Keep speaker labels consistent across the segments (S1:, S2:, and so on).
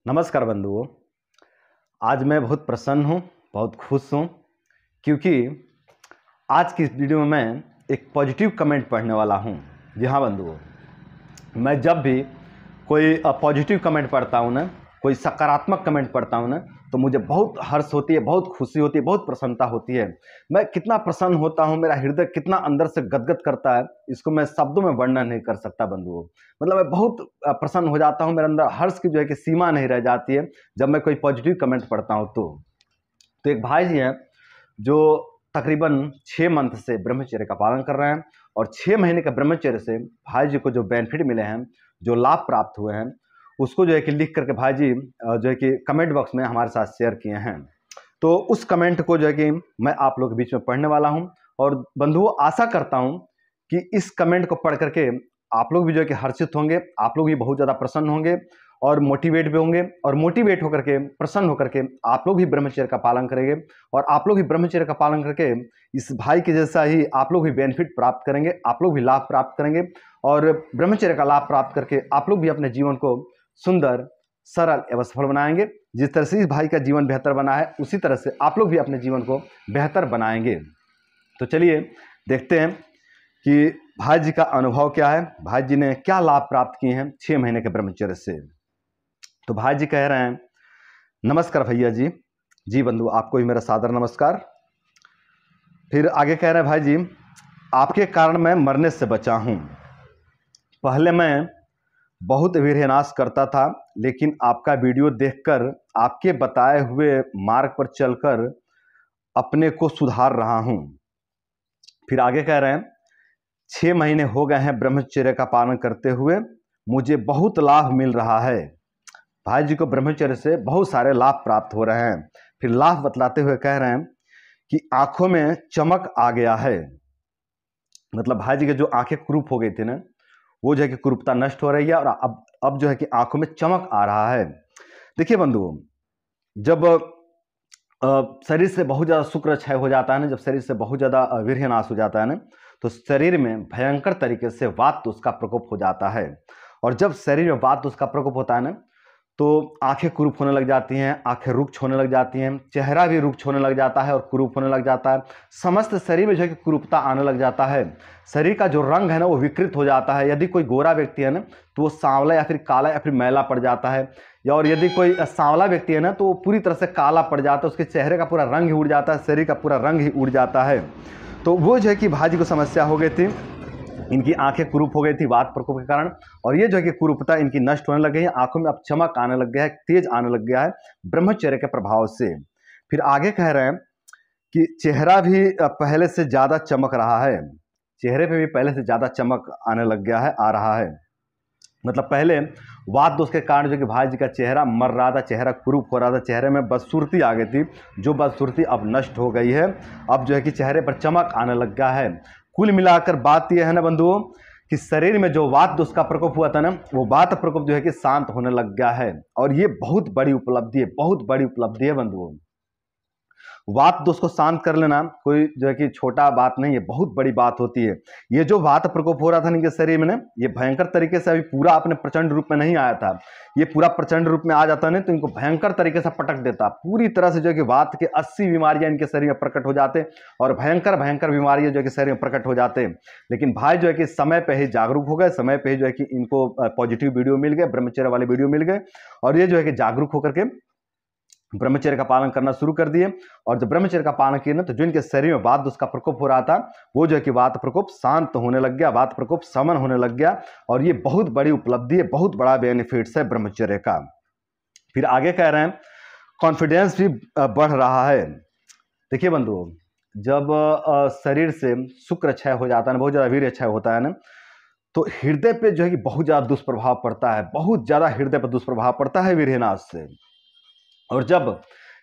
S1: नमस्कार बंधुओं। आज मैं बहुत प्रसन्न हूँ, बहुत खुश हूँ क्योंकि आज की इस वीडियो में मैं एक पॉजिटिव कमेंट पढ़ने वाला हूँ। जी हाँ बंधुओं, मैं जब भी कोई पॉजिटिव कमेंट पढ़ता हूँ ना, कोई सकारात्मक कमेंट पढ़ता हूँ ना, तो मुझे बहुत हर्ष होती है, बहुत खुशी होती है, बहुत प्रसन्नता होती है। मैं कितना प्रसन्न होता हूँ, मेरा हृदय कितना अंदर से गदगद करता है, इसको मैं शब्दों में वर्णन नहीं कर सकता बंधुओं। मतलब मैं बहुत प्रसन्न हो जाता हूँ, मेरे अंदर हर्ष की जो है कि सीमा नहीं रह जाती है जब मैं कोई पॉजिटिव कमेंट पढ़ता हूँ। तो एक भाई जी हैं जो तकरीबन 6 मंथ से ब्रह्मचर्य का पालन कर रहे हैं और 6 महीने के ब्रह्मचर्य से भाई जी को जो बेनिफिट मिले हैं, जो लाभ प्राप्त हुए हैं, उसको जो है कि लिख करके भाई जी जो है कि कमेंट बॉक्स में हमारे साथ शेयर किए हैं। तो उस कमेंट को जो है कि मैं आप लोग के बीच में पढ़ने वाला हूं और बंधुओं आशा करता हूं कि इस कमेंट को पढ़ करके आप लोग भी जो है कि हर्षित होंगे, आप लोग भी बहुत ज़्यादा प्रसन्न होंगे और मोटिवेट भी होंगे और मोटिवेट होकर के, प्रसन्न होकर के आप लोग भी ब्रह्मचर्य का पालन करेंगे और आप लोग भी ब्रह्मचर्य का पालन करके इस भाई के जैसा ही आप लोग भी बेनिफिट प्राप्त करेंगे, आप लोग भी लाभ प्राप्त करेंगे और ब्रह्मचर्य का लाभ प्राप्त करके आप लोग भी अपने जीवन को सुंदर, सरल एवं सफल बनाएंगे। जिस तरह से इस भाई का जीवन बेहतर बना है, उसी तरह से आप लोग भी अपने जीवन को बेहतर बनाएंगे। तो चलिए देखते हैं कि भाई जी का अनुभव क्या है, भाई जी ने क्या लाभ प्राप्त किए हैं 6 महीने के ब्रह्मचर्य से। तो भाई जी कह रहे हैं, नमस्कार भैया जी। जी बंधु, आपको भी मेरा सादर नमस्कार। फिर आगे कह रहे हैं भाई जी, आपके कारण मैं मरने से बचा हूँ। पहले मैं बहुत वीर्यनाश करता था, लेकिन आपका वीडियो देखकर, आपके बताए हुए मार्ग पर चलकर अपने को सुधार रहा हूँ। फिर आगे कह रहे हैं, 6 महीने हो गए हैं ब्रह्मचर्य का पालन करते हुए, मुझे बहुत लाभ मिल रहा है। भाई जी को ब्रह्मचर्य से बहुत सारे लाभ प्राप्त हो रहे हैं। फिर लाभ बतलाते हुए कह रहे हैं कि आंखों में चमक आ गया है। मतलब भाई जी के जो आंखें कुरूप हो गई थी ना, वो जो है कि कुरूपता नष्ट हो रही है और अब जो है कि आंखों में चमक आ रहा है। देखिए बंधुओं, जब शरीर से बहुत ज़्यादा शुक्र क्षय हो जाता है ना, जब शरीर से बहुत ज़्यादा वीर्यनाश हो जाता है ना, तो शरीर में भयंकर तरीके से वात दोष का प्रकोप हो जाता है। और जब शरीर में वात दोष का प्रकोप होता है ना, तो आंखें कुरूप होने लग जाती हैं, आंखें रुक्ष होने लग जाती हैं, चेहरा भी रुक्ष होने लग जाता है और कुरूप होने लग जाता है। समस्त शरीर में जो है कि कुरूपता आने लग जाता है। शरीर का जो रंग है ना, वो विकृत हो जाता है। यदि कोई गोरा व्यक्ति है ना, तो वो सांवला या फिर काला या फिर मैला पड़ जाता है, और यदि कोई सांवला व्यक्ति है ना, तो वो पूरी तरह से काला पड़ जाता है। उसके चेहरे का पूरा रंग ही उड़ जाता है, शरीर का पूरा रंग ही उड़ जाता है। तो वो जो है कि भाई जी को समस्या हो गई थी, इनकी आंखें कुरूप हो गई थी वात प्रकोप के कारण, और ये जो है कि कुरूपता इनकी नष्ट होने लग गई है। आंखों में अब चमक आने लग गया है, तेज आने लग गया है ब्रह्मचर्य के प्रभाव से। फिर आगे कह रहे हैं कि चेहरा भी पहले से ज़्यादा चमक रहा है। चेहरे पे भी पहले से ज़्यादा चमक आने लग गया है, आ रहा है। मतलब पहले वात दोष के कारण जो कि भाई जी का चेहरा मर रहा था, चेहरा कुरूप हो रहा था, चेहरे में बदसूरती आ गई थी, जो बदसूरती अब नष्ट हो गई है। अब जो है कि चेहरे पर चमक आने लग गया है। कुल मिलाकर बात यह है ना बंधुओं, कि शरीर में जो वात दोष का प्रकोप हुआ था ना, वो वात प्रकोप जो है कि शांत होने लग गया है। और ये बहुत बड़ी उपलब्धि है, बहुत बड़ी उपलब्धि है बंधुओं। वात दोष को शांत कर लेना कोई जो है कि छोटा बात नहीं है, बहुत बड़ी बात होती है। ये जो वात प्रकोप हो रहा था इनके शरीर में ना, ये भयंकर तरीके से अभी पूरा अपने प्रचंड रूप में नहीं आया था। ये पूरा प्रचंड रूप में आ जाता नहीं तो इनको भयंकर तरीके से पटक देता। पूरी तरह से जो है कि वात के 80 बीमारियां इनके शरीर में प्रकट हो जाते और भयंकर भयंकर बीमारियां जो है कि शरीर में प्रकट हो जाते। लेकिन भाई जो है कि समय पे ही जागरूक हो गए, समय पे ही जो है कि इनको पॉजिटिव वीडियो मिल गए, ब्रह्मचर्य वाले वीडियो मिल गए, और ये जो है कि जागरूक होकर के ब्रह्मचर्य का पालन करना शुरू कर दिए। और जब ब्रह्मचर्य का पालन किए ना, तो जो इनके शरीर में वात दोष का प्रकोप हो रहा था, वो जो है कि वात प्रकोप शांत होने लग गया, वात प्रकोप शमन होने लग गया। और ये बहुत बड़ी उपलब्धि है, बहुत बड़ा बेनिफिट्स है ब्रह्मचर्य का। फिर आगे कह रहे हैं, कॉन्फिडेंस भी बढ़ रहा है। देखिए बंधुओं, जब शरीर से शुक्र क्षय हो जाता है ना, बहुत ज़्यादा वीर्य क्षय होता है ना, तो हृदय पे जो है कि बहुत ज़्यादा दुष्प्रभाव पड़ता है, बहुत ज़्यादा हृदय पर दुष्प्रभाव पड़ता है वीर्यनाश से। और जब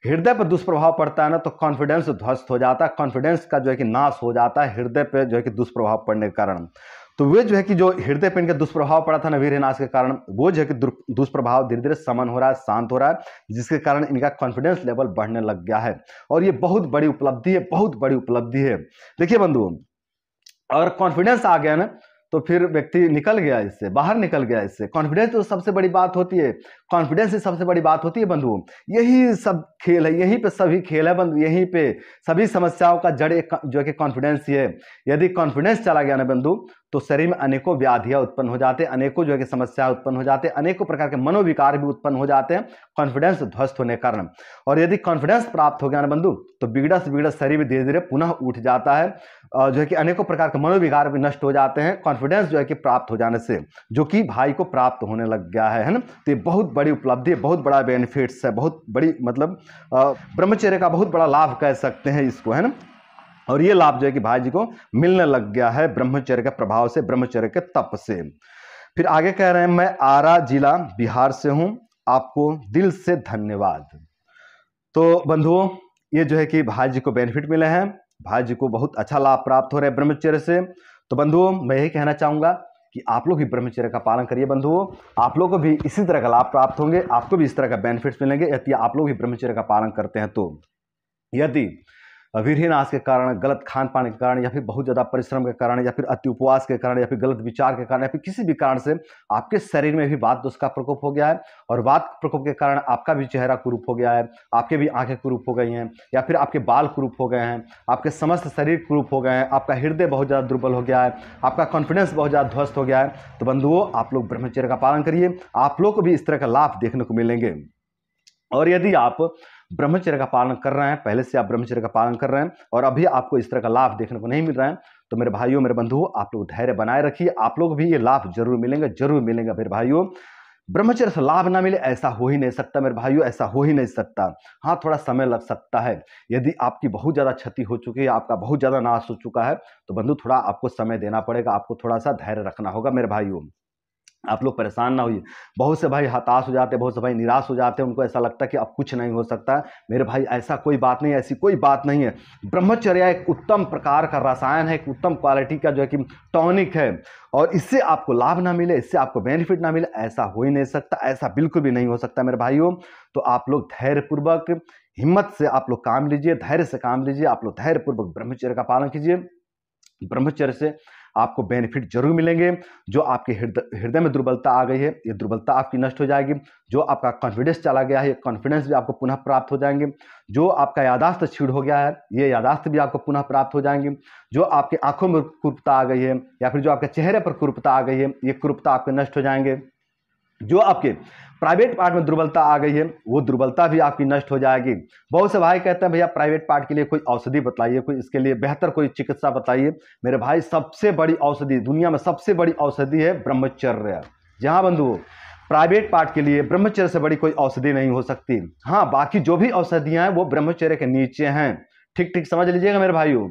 S1: हृदय पर दुष्प्रभाव पड़ता है ना, तो कॉन्फिडेंस ध्वस्त हो जाता है, कॉन्फिडेंस का जो है कि नाश हो जाता है हृदय पे जो है कि दुष्प्रभाव पड़ने के कारण। तो वे जो है कि जो हृदय पे इनका दुष्प्रभाव पड़ा था ना वीर्यनाश के कारण, वो जो है कि दुष्प्रभाव धीरे धीरे शमन हो रहा है, शांत हो रहा है, जिसके कारण इनका कॉन्फिडेंस लेवल बढ़ने लग गया है। और ये बहुत बड़ी उपलब्धि है, बहुत बड़ी उपलब्धि है। देखिए बंधुओं, अगर कॉन्फिडेंस आ गया ना, तो फिर व्यक्ति निकल गया इससे, बाहर निकल गया इससे। कॉन्फिडेंस तो सबसे बड़ी बात होती है, कॉन्फिडेंस ही सबसे बड़ी बात होती है बंधुओं। यही सब खेल है, यहीं पे सभी खेल है बंधु, यहीं पे सभी समस्याओं का जड़ जो है कि कॉन्फिडेंस ही है। यदि कॉन्फिडेंस चला गया ना बंधु, तो शरीर में अनेकों व्याधियां उत्पन्न हो जाते हैं, अनेकों जो है कि समस्या उत्पन्न हो जाते हैं, अनेकों प्रकार के मनोविकार भी उत्पन्न हो जाते हैं कॉन्फिडेंस ध्वस्त होने के कारण। और यदि कॉन्फिडेंस प्राप्त हो गया ना बंधु, तो बिगड़ा से बिगड़ा शरीर भी धीरे धीरे पुनः उठ जाता है, जो है कि अनेकों प्रकार के मनोविकार भी नष्ट हो जाते हैं कॉन्फिडेंस जो है कि प्राप्त हो जाने से, जो कि भाई को प्राप्त होने लग गया है ना। तो ये बहुत बड़ी उपलब्धि है, बहुत बड़ा बेनिफिट्स है, बहुत बड़ी मतलब ब्रह्मचर्य का बहुत बड़ा लाभ कह सकते हैं इसको, है ना। और ये लाभ जो है कि भाई जी को मिलने लग गया है ब्रह्मचर्य के प्रभाव से, ब्रह्मचर्य के तप से। फिर आगे कह रहे हैं, मैं आरा जिला बिहार से हूं, आपको दिल से धन्यवाद। तो बंधुओं, ये जो है कि भाई जी को बेनिफिट मिले हैं, भाई जी को बहुत अच्छा लाभ प्राप्त हो रहा है ब्रह्मचर्य से। तो बंधुओं, मैं यही कहना चाहूंगा कि आप लोग भी ब्रह्मचर्य का पालन करिए बंधुओं, आप लोगों को भी इसी तरह का लाभ प्राप्त होंगे, आपको भी इस तरह का बेनिफिट्स मिलेंगे यदि आप लोग भी ब्रह्मचर्य का पालन करते हैं तो। यदि वीर्यनाश के कारण, गलत खान पान के कारण, या फिर बहुत ज़्यादा परिश्रम के कारण, या फिर अति उपवास के कारण, या फिर गलत विचार के कारण, या फिर किसी भी कारण से आपके शरीर में भी वात दोष का प्रकोप हो गया है, और वात प्रकोप के कारण आपका भी चेहरा कुरूप हो गया है, आपके भी आंखें कुरूप हो गई हैं, या फिर आपके बाल कुरूप हो गए हैं, आपके समस्त शरीर कुरूप हो गए हैं, आपका हृदय बहुत ज़्यादा दुर्बल हो गया है, आपका कॉन्फिडेंस बहुत ज़्यादा ध्वस्त हो गया है, तो बंधुओं आप लोग ब्रह्मचर्य का पालन करिए, आप लोग को भी इस तरह का लाभ देखने को मिलेंगे। और यदि आप ब्रह्मचर्य का पालन कर रहे हैं, पहले से आप ब्रह्मचर्य का पालन कर रहे हैं और अभी आपको इस तरह का लाभ देखने को नहीं मिल रहा है, तो मेरे भाइयों, मेरे बंधुओं, आप लोग धैर्य बनाए रखिए, आप लोग भी ये लाभ जरूर मिलेंगे, जरूर मिलेंगे मेरे भाइयों। ब्रह्मचर्य से लाभ ना मिले ऐसा हो ही नहीं सकता मेरे भाइयों, ऐसा हो ही नहीं सकता। हाँ, थोड़ा समय लग सकता है, यदि आपकी बहुत ज़्यादा क्षति हो चुकी है, आपका बहुत ज़्यादा नाश हो चुका है, तो बंधु थोड़ा आपको समय देना पड़ेगा, आपको थोड़ा सा धैर्य रखना होगा मेरे भाइयों। आप लोग परेशान ना होइए। बहुत से भाई हताश हो जाते हैं, बहुत से भाई निराश हो जाते हैं, उनको ऐसा लगता है कि अब कुछ नहीं हो सकता। मेरे भाई ऐसा कोई बात नहीं है, ऐसी कोई बात नहीं है। ब्रह्मचर्य एक उत्तम प्रकार का रसायन है, एक उत्तम क्वालिटी का जो है कि टॉनिक है, और इससे आपको लाभ ना मिले, इससे आपको बेनिफिट ना मिले, ऐसा हो ही नहीं सकता, ऐसा बिल्कुल भी नहीं हो सकता मेरे भाइयों। तो आप लोग धैर्यपूर्वक, हिम्मत से आप लोग काम लीजिए, धैर्य से काम लीजिए, आप लोग धैर्यपूर्वक ब्रह्मचर्य का पालन कीजिए। ब्रह्मचर्य से आपको बेनिफिट जरूर मिलेंगे। जो आपके हृदय में दुर्बलता आ गई है, ये दुर्बलता आपकी नष्ट हो जाएगी। जो आपका कॉन्फिडेंस चला गया है, ये कॉन्फिडेंस भी आपको पुनः प्राप्त हो जाएंगे। जो आपका यादाश्त छीड़ हो गया है, ये यादाश्त भी आपको पुनः प्राप्त हो जाएंगे। जो आपकी आंखों में कुरूपता आ गई है, या फिर जो आपके चेहरे पर कुरूपता आ गई है, ये कुरूपता आपके नष्ट हो जाएंगे। जो आपके प्राइवेट पार्ट में दुर्बलता आ गई है, वो दुर्बलता भी आपकी नष्ट हो जाएगी। बहुत से भाई कहते हैं भैया प्राइवेट पार्ट के लिए कोई औषधि बताइए, कोई इसके लिए बेहतर कोई चिकित्सा बताइए। मेरे भाई, सबसे बड़ी औषधि, दुनिया में सबसे बड़ी औषधि है ब्रह्मचर्य। जहां बंधु, प्राइवेट पार्ट के लिए ब्रह्मचर्य से बड़ी कोई औषधि नहीं हो सकती। हाँ, बाकी जो भी औषधियां हैं वो ब्रह्मचर्य के नीचे हैं। ठीक ठीक समझ लीजिएगा मेरे भाइयों।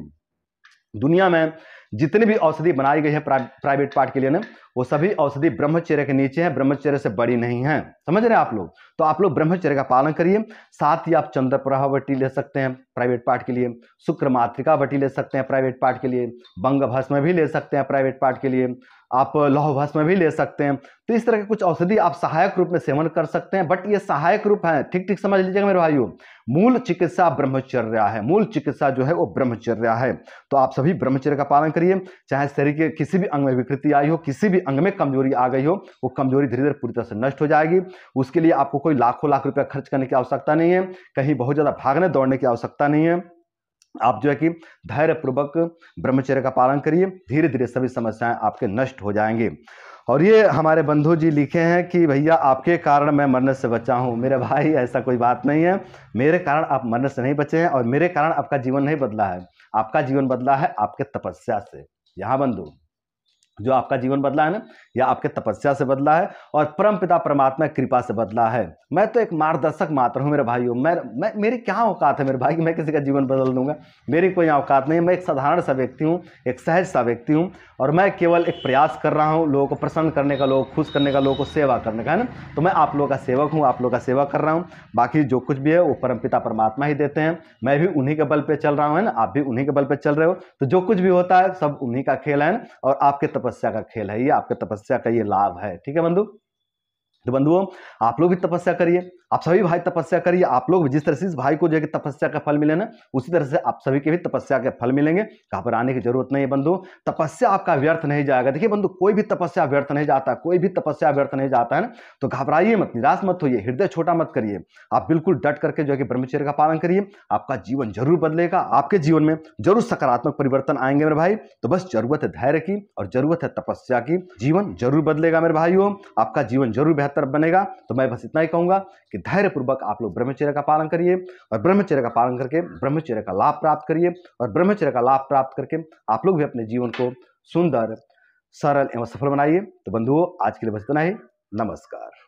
S1: दुनिया में जितनी भी औषधि बनाई गई है प्राइवेट पार्ट के लिए ना, वो सभी औषधि ब्रह्मचर्य के नीचे हैं, ब्रह्मचर्य से बड़ी नहीं है। समझ रहे हैं आप लोग? तो आप लोग ब्रह्मचर्य का पालन करिए। साथ ही आप चंद्रप्रभावटी ले सकते हैं प्राइवेट पार्ट के लिए, शुक्र मातृका वटी ले सकते हैं प्राइवेट पार्ट के लिए, बंग भस्म भी ले सकते हैं प्राइवेट पार्ट के लिए, आप लौह भस्म भी ले सकते हैं। तो इस तरह के कुछ औषधि आप सहायक रूप में सेवन कर सकते हैं, बट ये सहायक रूप है। ठीक ठीक समझ लीजिएगा मेरे भाइयों। मूल चिकित्सा ब्रह्मचर्य है, मूल चिकित्सा जो है वो ब्रह्मचर्य है। तो आप सभी ब्रह्मचर्य का पालन करिए। चाहे शरीर के किसी भी अंग में विकृति आई हो, किसी भी अंग में कमजोरी आ गई हो, वो कमजोरी धीरे धीरे पूरी तरह से नष्ट हो जाएगी। उसके लिए आपको कोई लाखों लाख रुपया खर्च करने की आवश्यकता नहीं है, कहीं बहुत ज्यादा भागने दौड़ने की आवश्यकता नहीं है। आप जो है कि धैर्यपूर्वक ब्रह्मचर्य का पालन करिए, धीरे धीरे सभी समस्याएं आपके नष्ट हो जाएंगी। और ये हमारे बंधु जी लिखे हैं कि भैया आपके कारण मैं मरने से बचा हूं। मेरे भाई, ऐसा कोई बात नहीं है। मेरे कारण आप मरने से नहीं बचे हैं, और मेरे कारण आपका जीवन नहीं बदला है। आपका जीवन बदला है आपके तपस्या से। यहाँ बंधु, जो आपका जीवन बदला है ना, या आपके तपस्या से बदला है, और परम पिता परमात्मा की कृपा से बदला है। मैं तो एक मार्गदर्शक मात्र हूं मेरे भाइयों। मैं मेरी क्या औकात है मेरे भाई कि मैं किसी का जीवन बदल दूंगा? मेरी कोई औकात नहीं है। मैं एक साधारण सा व्यक्ति हूं, एक सहज सा व्यक्ति हूं, और मैं केवल एक प्रयास कर रहा हूं लोगों को प्रसन्न करने का, लोगों को खुश करने का, लोगों को सेवा करने का, है ना। तो मैं आप लोगों का सेवक हूं, आप लोगों का सेवा कर रहा हूं। बाकी जो कुछ भी है वो परम पिता परमात्मा ही देते हैं। मैं भी उन्हीं के बल पे चल रहा हूं, है ना। आप भी उन्हीं के बल पे चल रहे हो। तो जो कुछ भी होता है सब उन्हीं का खेल है, और आपके तपस्या का खेल है, ये आपके तपस्या का ये लाभ है। ठीक है बंधु। तो बंधुओं, आप लोग भी तपस्या करिए, आप सभी भाई तपस्या करिए। आप लोग जिस तरह से इस भाई को जो है कि तपस्या का फल मिले ना, उसी तरह से आप सभी के भी तपस्या के फल मिलेंगे। घबराने की जरूरत नहीं है बंधु, तपस्या आपका व्यर्थ नहीं जाएगा। देखिए बंधु, कोई भी तपस्या व्यर्थ नहीं जाता, कोई भी तपस्या व्यर्थ नहीं जाता है ना। तो घबराइए मत, निराश मत होइए, हृदय छोटा मत करिए। आप बिल्कुल डट करके जो है कि ब्रह्मचर्य का पालन करिए, आपका जीवन जरूर बदलेगा, आपके जीवन में जरूर सकारात्मक परिवर्तन आएंगे मेरे भाई। तो बस जरूरत है धैर्य की और जरूरत है तपस्या की, जीवन जरूर बदलेगा मेरे भाइयों, आपका जीवन जरूर बेहतर बनेगा। तो मैं बस इतना ही कहूंगा कि धैर्यपूर्वक आप लोग ब्रह्मचर्य का पालन करिए और ब्रह्मचर्य का पालन करके ब्रह्मचर्य का लाभ प्राप्त करिए और ब्रह्मचर्य का लाभ प्राप्त करके आप लोग भी अपने जीवन को सुंदर, सरल एवं सफल बनाइए। तो बंधुओं, आज के लिए बस इतना ही। नमस्कार।